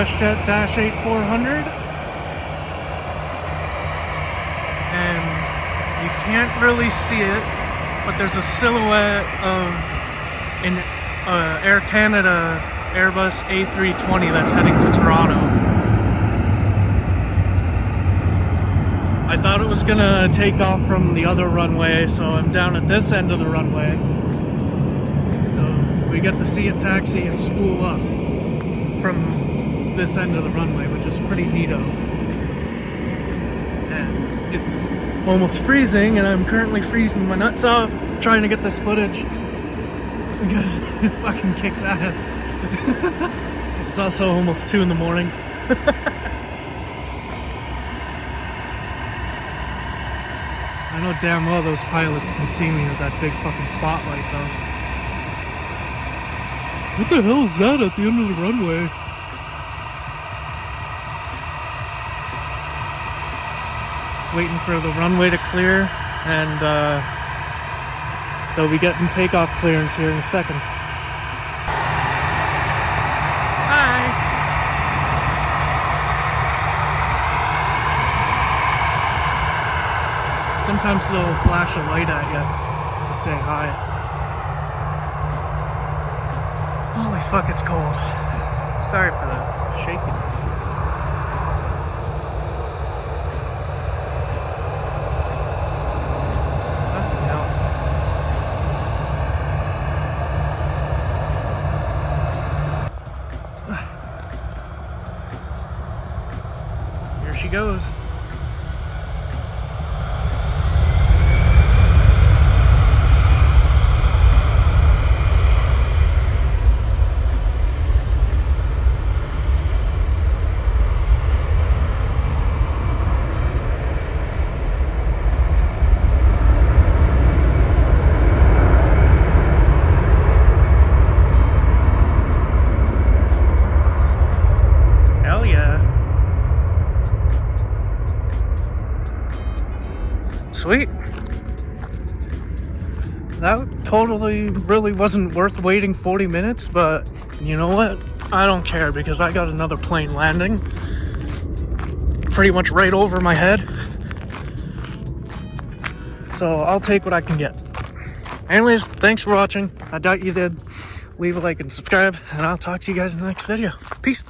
WestJet Dash 8 400. And you can't really see it, but there's a silhouette of an Air Canada Airbus A320 that's heading to Toronto. I thought it was gonna take off from the other runway, so I'm down at this end of the runway. So we get to see it taxi and spool up from this end of the runway, which is pretty neato. And it's almost freezing, and I'm currently freezing my nuts off trying to get this footage because it fucking kicks ass. It's also almost 2 in the morning. I know damn well those pilots can see me with that big fucking spotlight though. What the hell is that at the end of the runway? Waiting for the runway to clear, and they'll be getting takeoff clearance here in a second. Hi! Sometimes they'll flash a light at you to say hi. Holy fuck, it's cold. Sorry for the shakiness. Here she goes. Hell yeah. Sweet. That totally really wasn't worth waiting 40 minutes, but you know what? I don't care because I got another plane landing pretty much right over my head. So I'll take what I can get. Anyways, thanks for watching. I doubt you did. Leave a like and subscribe, and I'll talk to you guys in the next video. Peace.